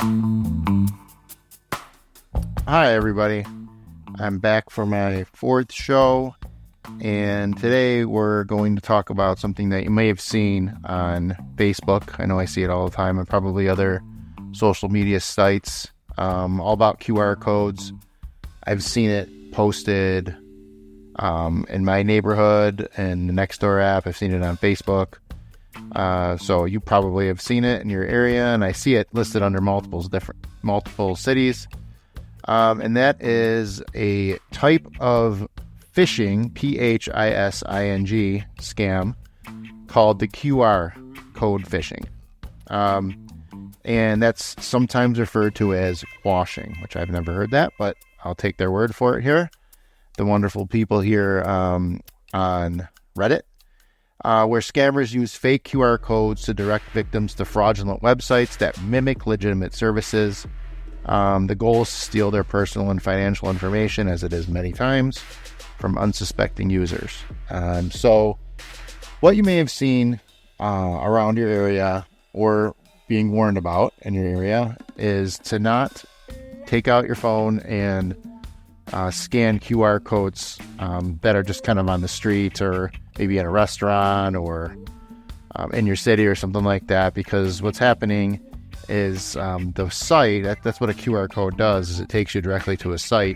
Hi, everybody. I'm back for my fourth show, and today we're going to talk about something that you may have seen on Facebook. I know I see it all the time, and probably other social media sites, all about QR codes. I've seen it posted in my neighborhood and the Nextdoor app. I've seen it on Facebook. So you probably have seen it in your area, and I see it listed under multiple cities. And that is a type of phishing, PHISING scam called the QR code phishing. And that's sometimes referred to as washing, which I've never heard that, but I'll take their word for it here. The wonderful people here on Reddit, where scammers use fake QR codes to direct victims to fraudulent websites that mimic legitimate services. The goal is to steal their personal and financial information, as it is many times, from unsuspecting users. So what you may have seen around your area or being warned about in your area is to not take out your phone and scan QR codes that are just kind of on the street or maybe in a restaurant or in your city or something like that, because what's happening is the site, that's what a QR code does, is it takes you directly to a site.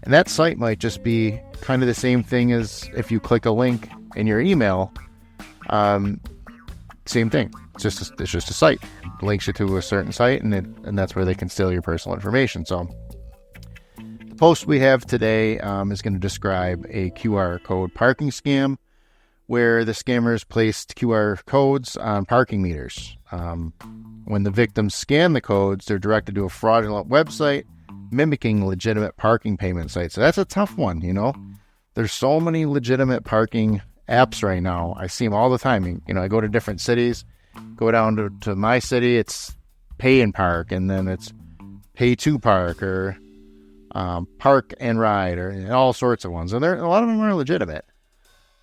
And that site might just be kind of the same thing as if you click a link in your email. Same thing. It's just a site. It links you to a certain site, and that's where they can steal your personal information. So the post we have today is going to describe a QR code parking scam, where the scammers placed QR codes on parking meters. When the victims scan the codes, they're directed to a fraudulent website mimicking legitimate parking payment sites. So that's a tough one, you know. There's so many legitimate parking apps right now. I see them all the time. You know, I go to different cities, go down to my city, it's Pay and Park, and then it's Pay to Park, or Park and Ride, or all sorts of ones. And a lot of them are legitimate.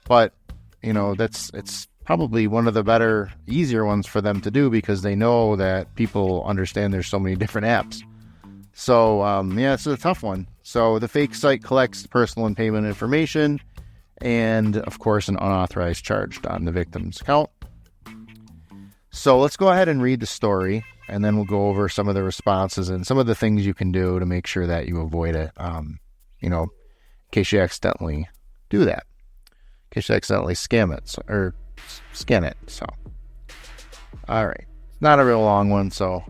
But, you know, it's probably one of the better, easier ones for them to do, because they know that people understand there's so many different apps. So, it's a tough one. So the fake site collects personal and payment information and, of course, an unauthorized charge on the victim's account. So let's go ahead and read the story, and then we'll go over some of the responses and some of the things you can do to make sure that you avoid it, in case you accidentally do that. In case you accidentally scam it, or scan it. So, all right, not a real long one. So,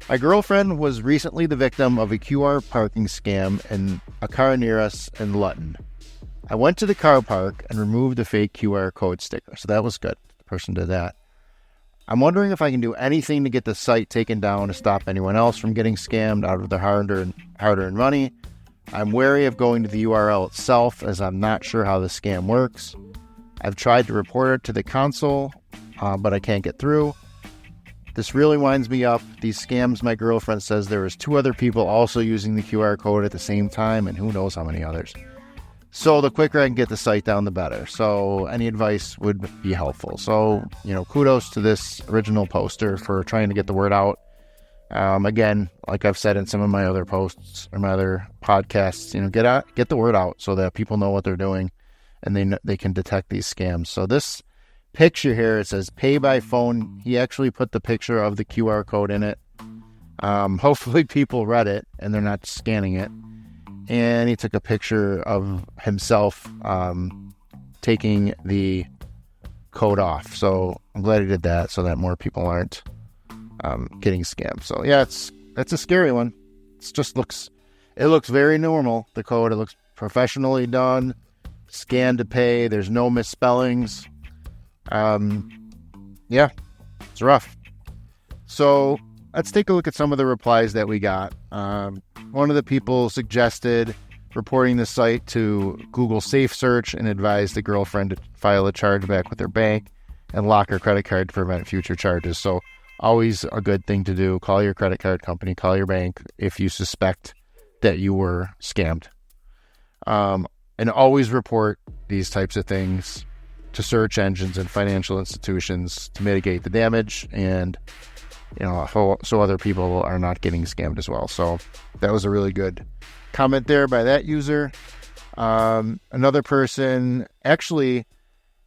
my girlfriend was recently the victim of a QR parking scam in a car near us in Lutton. I went to the car park and removed the fake QR code sticker, so that was good. The person did that. I'm wondering if I can do anything to get the site taken down to stop anyone else from getting scammed out of their hard-earned money. I'm wary of going to the URL itself, as I'm not sure how the scam works. I've tried to report it to the console, but I can't get through. This really winds me up. These scams, my girlfriend says there was 2 other people also using the QR code at the same time, and who knows how many others. So the quicker I can get the site down, the better. So any advice would be helpful. So, kudos to this original poster for trying to get the word out. Again, like I've said in some of my other posts or my other podcasts, get the word out so that people know what they're doing, and they can detect these scams. So this picture here, it says pay by phone. He actually put the picture of the QR code in it. Hopefully people read it and they're not scanning it. And he took a picture of himself taking the code off. So I'm glad he did that so that more people aren't getting scammed. So yeah, it's a scary one. It looks very normal, the code. It looks professionally done. Scan to pay. There's no misspellings. It's rough. So let's take a look at some of the replies that we got. One of the people suggested reporting the site to Google Safe Search and advised the girlfriend to file a chargeback with her bank and lock her credit card to prevent future charges. So always a good thing to do. Call your credit card company, call your bank if you suspect that you were scammed. And always report these types of things to search engines and financial institutions to mitigate the damage. And so other people are not getting scammed as well. So that was a really good comment there by that user. Another person actually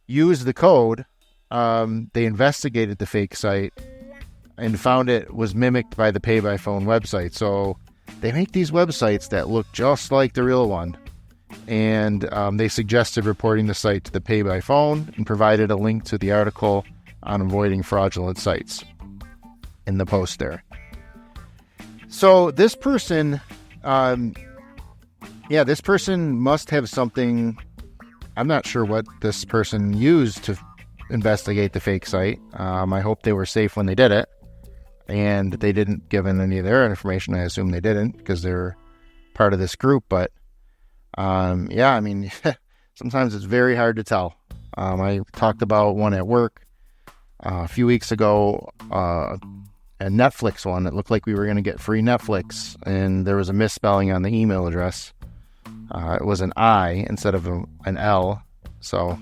used the code. They investigated the fake site and found it was mimicked by the Pay by Phone website. So they make these websites that look just like the real one. And they suggested reporting the site to the Pay by Phone and provided a link to the article on avoiding fraudulent sites in the post there. So this person, this person must have something. I'm not sure what this person used to investigate the fake site. I hope they were safe when they did it, and they didn't give in any of their information. I assume they didn't because they're part of this group. But sometimes it's very hard to tell. I talked about one at work a few weeks ago, a Netflix one. It looked like we were going to get free Netflix, and there was a misspelling on the email address. It was an I instead of an L, so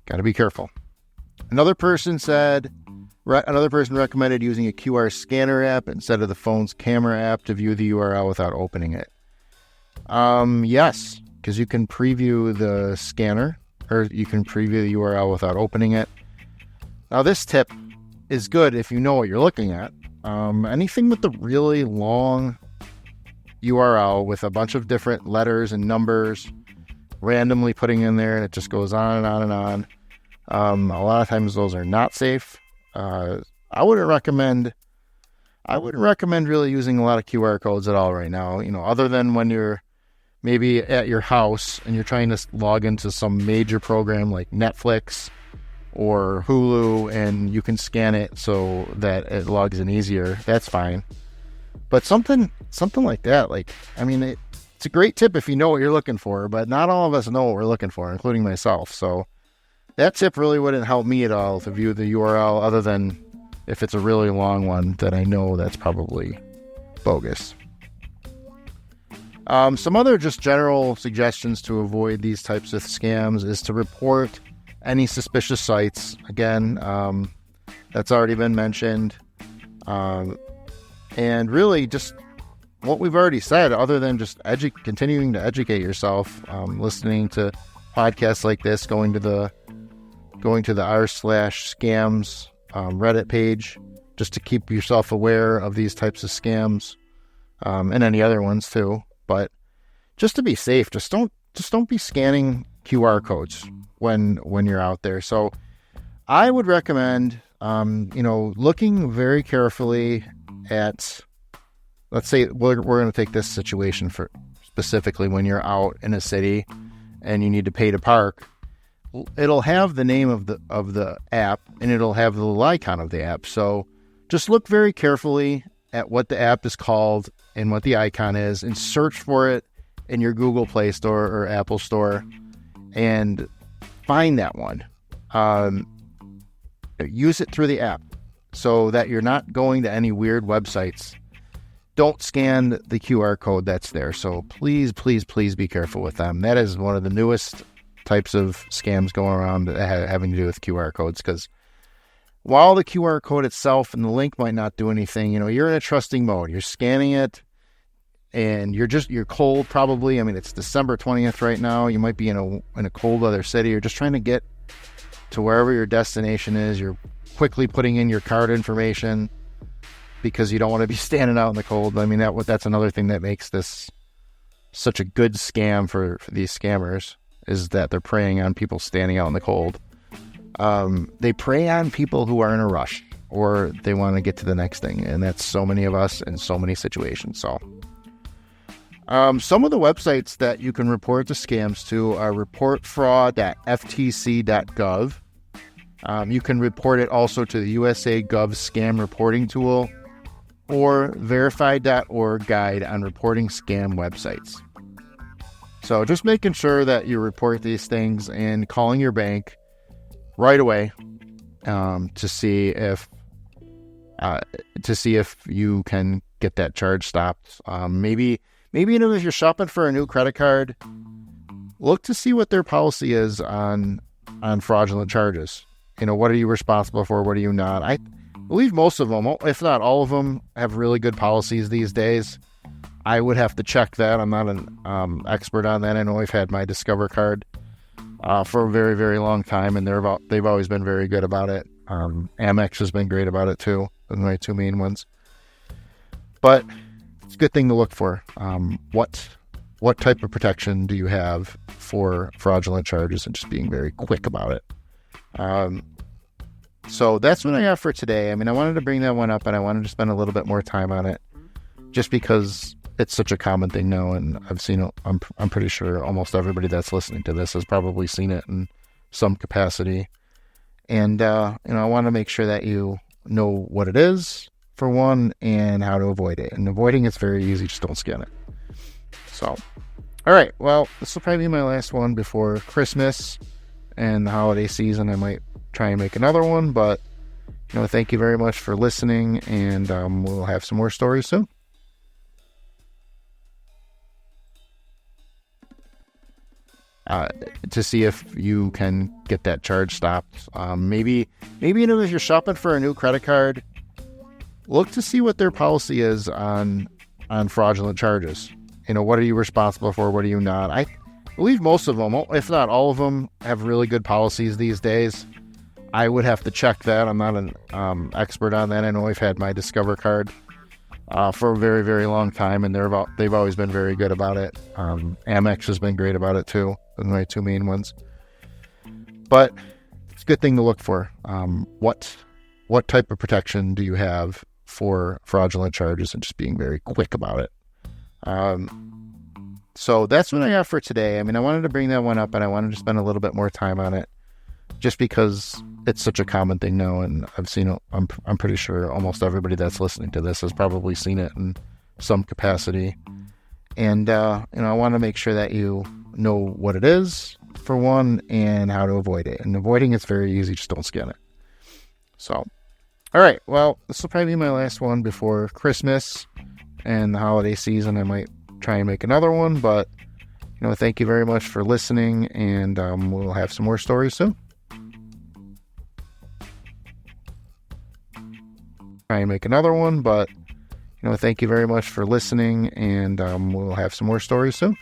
got to be careful. Another person recommended using a QR scanner app instead of the phone's camera app to view the URL without opening it. Yes, because you can preview the scanner, or you can preview the URL without opening it. Now, this tip is good if you know what you're looking at. Anything with the really long URL with a bunch of different letters and numbers randomly putting in there, and it just goes on and on and on. A lot of times those are not safe. I wouldn't recommend really using a lot of QR codes at all right now, other than when you're maybe at your house and you're trying to log into some major program like Netflix or Hulu, and you can scan it so that it logs in easier. That's fine. But something like that, it's a great tip if you know what you're looking for, but not all of us know what we're looking for, including myself. So that tip really wouldn't help me at all to view the URL, other than if it's a really long one that I know that's probably bogus. Some other just general suggestions to avoid these types of scams is to report any suspicious sites. Again, that's already been mentioned. And really just what we've already said, other than just continuing to educate yourself, listening to podcasts like this, going to the r/scams Reddit page, just to keep yourself aware of these types of scams, and any other ones too. But just to be safe, just don't be scanning QR codes when you're out there. So I would recommend, looking very carefully at, let's say we're going to take this situation for specifically when you're out in a city and you need to pay to park. It'll have the name of the app, and it'll have the little icon of the app. So just look very carefully at what the app is called and what the icon is, and search for it in your Google Play Store or Apple Store and find that one. Use it through the app so that you're not going to any weird websites. Don't scan the QR code that's there. So please, please, please be careful with them. That is one of the newest types of scams going around having to do with QR codes, because while the QR code itself and the link might not do anything, you're in a trusting mode. You're scanning it, and you're cold probably. It's December 20th right now. You might be in a cold weather city. You're just trying to get to wherever your destination is. You're quickly putting in your card information because you don't want to be standing out in the cold. That's another thing that makes this such a good scam for these scammers, is that they're preying on people standing out in the cold. They prey on people who are in a rush, or they want to get to the next thing. And that's so many of us in so many situations. So some of the websites that you can report the scams to are reportfraud.ftc.gov. You can report it also to the USA Gov Scam Reporting Tool, or verified.org guide on reporting scam websites. So just making sure that you report these things and calling your bank right away to see if you can get that charge stopped. Maybe if you're shopping for a new credit card, look to see what their policy is on fraudulent charges. What are you responsible for? What are you not? believe most of them, if not all of them, have really good policies these days. I would have to check that. I'm not an expert on that. I know I've had my Discover card for a very, very long time, and they've always been very good about it. Amex has been great about it too. Those are my two main ones. But it's a good thing to look for. What type of protection do you have for fraudulent charges, and just being very quick about it. So that's what I have for today. I mean, I wanted to bring that one up, and I wanted to spend a little bit more time on it, just because it's such a common thing now, and I've seen it. I'm pretty sure almost everybody that's listening to this has probably seen it in some capacity. And I want to make sure that you know what it is, for one, and how to avoid it. And avoiding it's very easy. Just don't scan it. So, all right. Well, this will probably be my last one before Christmas and the holiday season. I might try and make another one, but thank you very much for listening, and we'll have some more stories soon. To see if you can get that charge stopped. Maybe if you're shopping for a new credit card, look to see what their policy is on fraudulent charges. What are you responsible for? What are you not? I believe most of them, if not all of them, have really good policies these days. I would have to check that. I'm not an expert on that. I know I've had my Discover card for a very, very long time, and they've always been very good about it. Amex has been great about it too. Those are my two main ones. But it's a good thing to look for. What type of protection do you have for fraudulent charges, and just being very quick about it. So that's what I have for today. I mean, I wanted to bring that one up, and I wanted to spend a little bit more time on it, just because it's such a common thing now, and I've seen it. I'm pretty sure almost everybody that's listening to this has probably seen it in some capacity. And I want to make sure that you know what it is, for one, and how to avoid it. And avoiding it's very easy. Just don't scan it. So, all right. Well, this will probably be my last one before Christmas and the holiday season. I might try and make another one, but thank you very much for listening, and we'll have some more stories soon. Try and make another one, but thank you very much for listening, and we'll have some more stories soon.